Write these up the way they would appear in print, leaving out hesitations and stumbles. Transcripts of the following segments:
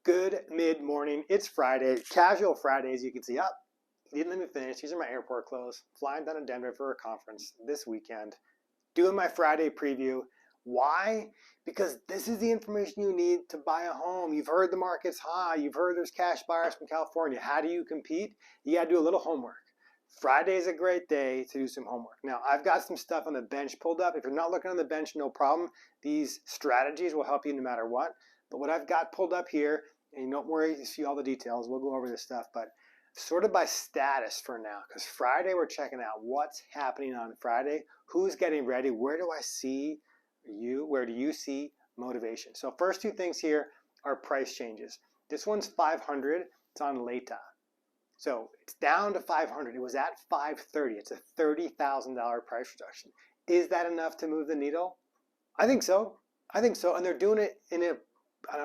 Good mid-morning. It's Friday. Casual Friday, as you can see. Up. He didn't let me finish. These are my airport clothes. Flying down to Denver for a conference this weekend. Doing my Friday preview. Why? Because this is the information you need to buy a home. You've heard the market's high. You've heard there's cash buyers from California. How do you compete? You got to do a little homework. Friday is a great day to do some homework. Now, I've got some stuff on the bench pulled up. If you're not looking on the bench, no problem. These strategies will help you no matter what. But what I've got pulled up here, and don't worry, you see all the details. We'll go over this stuff, but sort of by status for now, because Friday we're checking out what's happening on Friday, who's getting ready, where do I see you, where do you see motivation? So first two things here are price changes. This one's 500, it's on Leta. So it's down to 500. It was at 530. It's a $30,000 price reduction. Is that enough to move the needle? I think so. I think so. And they're doing it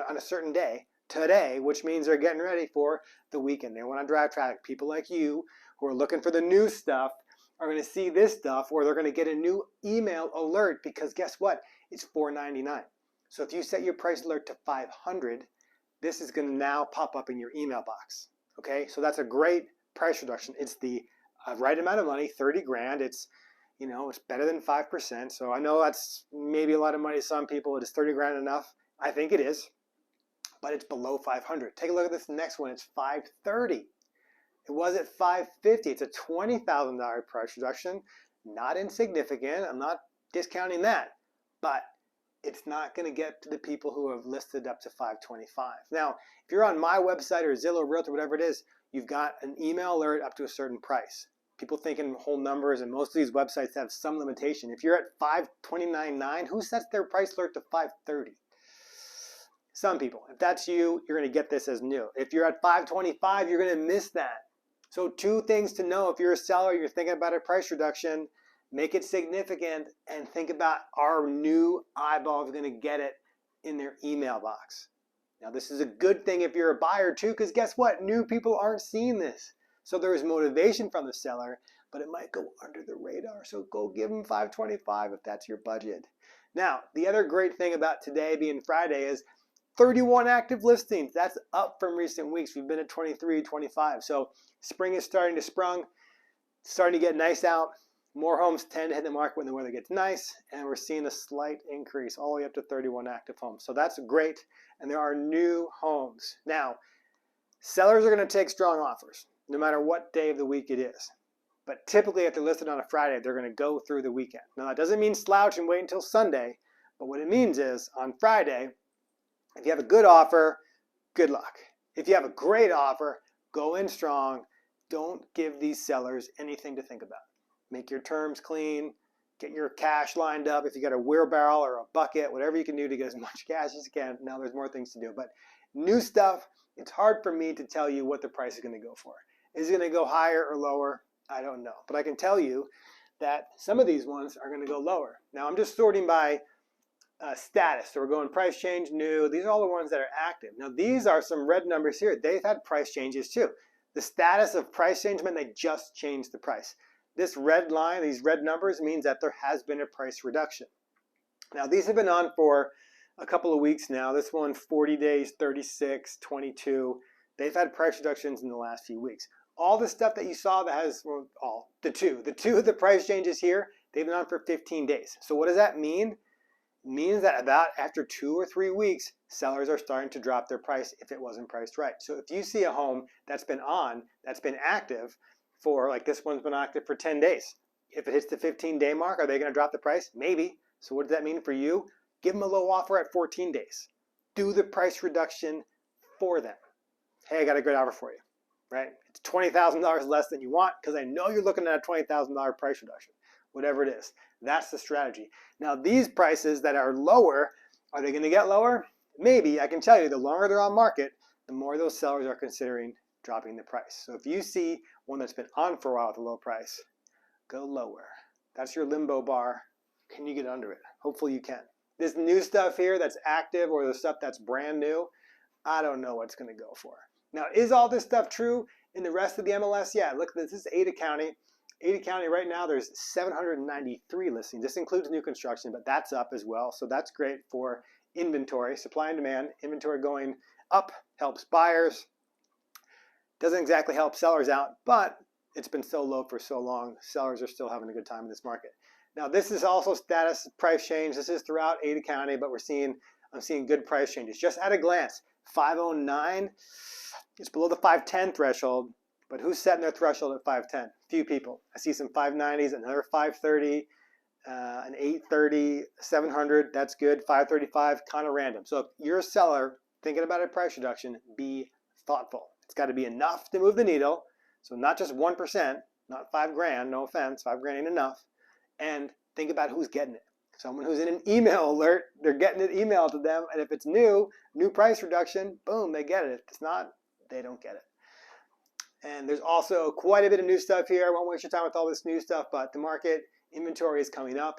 on a certain day, today, which means they're getting ready for the weekend. They want to drive traffic. People like you who are looking for the new stuff are going to see this stuff, or they're going to get a new email alert because guess what? It's $499. So if you set your price alert to 500, this is going to now pop up in your email box. Okay, so that's a great price reduction. It's the right amount of money, 30 grand. It's, you know, it's better than 5%. So I know that's maybe a lot of money to some people. Is 30 grand enough? I think it is, but it's below 500. Take a look at this next one. It's 530. It was at 550. It's a $20,000 price reduction. Not insignificant. I'm not discounting that, but it's not going to get to the people who have listed up to 525. Now, if you're on my website or Zillow, Realtor, whatever it is, you've got an email alert up to a certain price. People think in whole numbers, and most of these websites have some limitation. If you're at 529.9, who sets their price alert to 530? Some people. If that's you, you're going to get this as new. If you're at 525, you're going to miss that. So two things to know. If you're a seller, you're thinking about a price reduction, make it significant, and think about, our new eyeballs going to get it in their email box. Now, this is a good thing if you're a buyer too, because guess what? New people aren't seeing this. So there is motivation from the seller, but it might go under the radar. So go give them 525 if that's your budget. Now, the other great thing about today being Friday is 31 active listings. That's up from recent weeks. We've been at 23, 25. So spring is starting to sprung, starting to get nice out. More homes tend to hit the market when the weather gets nice, and we're seeing a slight increase all the way up to 31 active homes. So that's great, and there are new homes. Now, sellers are going to take strong offers, no matter what day of the week it is. But typically, if they're listed on a Friday, they're going to go through the weekend. Now, that doesn't mean slouch and wait until Sunday, but what it means is on Friday, if you have a good offer, good luck. If you have a great offer, go in strong. Don't give these sellers anything to think about. Make your terms clean, get your cash lined up. If you got a wheelbarrow or a bucket, whatever you can do to get as much cash as you can. Now there's more things to do, but new stuff, it's hard for me to tell you what the price is going to go for. Is it going to go higher or lower? I don't know, but I can tell you that some of these ones are going to go lower. Now I'm just sorting by status. So we're going price change, new. These are all the ones that are active. Now these are some red numbers here. They've had price changes too. The status of price change meant they just changed the price. This red line, these red numbers, means that there has been a price reduction. Now these have been on for a couple of weeks now. This one 40 days, 36, 22. They've had price reductions in the last few weeks. All the stuff that you saw that has, well, the two of the price changes here, they've been on for 15 days. So what does that mean? It means that about after 2 or 3 weeks, sellers are starting to drop their price if it wasn't priced right. So if you see a home that's been on, that's been active for, like this one's been active for 10 days. If it hits the 15-day mark, are they going to drop the price? Maybe. So what does that mean for you? Give them a low offer at 14 days. Do the price reduction for them. Hey, I got a great offer for you, right? It's $20,000 less than you want because I know you're looking at a $20,000 price reduction. Whatever it is. That's the strategy. Now these prices that are lower, are they going to get lower? Maybe. I can tell you the longer they're on market, the more those sellers are considering dropping the price. So if you see one that's been on for a while with a low price, go lower. That's your limbo bar. Can you get under it? Hopefully you can. This new stuff here that's active or the stuff that's brand new, I don't know what it's going to go for. Now, is all this stuff true in the rest of the MLS? Yeah, look, this is Ada County. Ada County right now, there's 793 listings. This includes new construction, but that's up as well. So that's great for inventory, supply and demand. Inventory going up helps buyers. Doesn't exactly help sellers out, but it's been so low for so long. Sellers are still having a good time in this market. Now, this is also status price change. This is throughout Ada County, but I'm seeing good price changes. Just at a glance, 509 is below the 510 threshold, but who's setting their threshold at 510? Few people. I see some 590s, another 530, an 830, 700. That's good. 535, kind of random. So if you're a seller thinking about a price reduction, be thoughtful. It's got to be enough to move the needle. So not just 1%, not $5,000, no offense, $5,000 ain't enough. And think about who's getting it. Someone who's in an email alert, they're getting it emailed to them. And if it's new price reduction, boom, they get it. If it's not, they don't get it. And there's also quite a bit of new stuff here. I won't waste your time with all this new stuff, but the market inventory is coming up.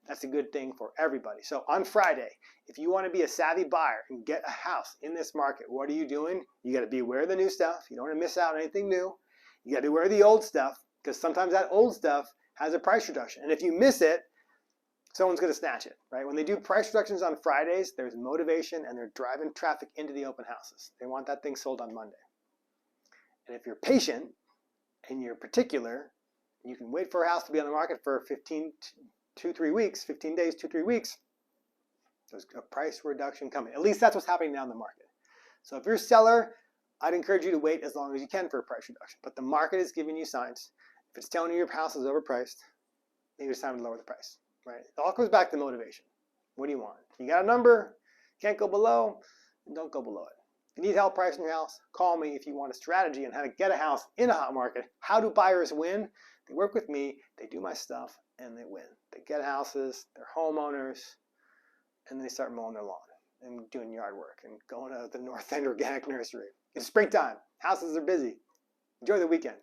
That's a good thing for everybody. So on Friday, if you want to be a savvy buyer and get a house in this market, what are you doing? You got to be aware of the new stuff. You don't want to miss out on anything new. You got to be aware of the old stuff, because sometimes that old stuff has a price reduction. And if you miss it, someone's going to snatch it, right? When they do price reductions on Fridays, there's motivation and they're driving traffic into the open houses. They want that thing sold on Monday. And if you're patient and you're particular, you can wait for a house to be on the market for 15 days, 2-3 weeks. There's a price reduction coming. At least that's what's happening now in the market. So if you're a seller, I'd encourage you to wait as long as you can for a price reduction. But the market is giving you signs. If it's telling you your house is overpriced, maybe it's time to lower the price, right? It all comes back to motivation. What do you want? You got a number, can't go below, then don't go below it. If you need help pricing your house, call me. If you want a strategy on how to get a house in a hot market, how do buyers win? They work with me, they do my stuff, and they win. They get houses, they're homeowners, and then they start mowing their lawn and doing yard work and going to the North End Organic Nursery. It's springtime. Houses are busy. Enjoy the weekend.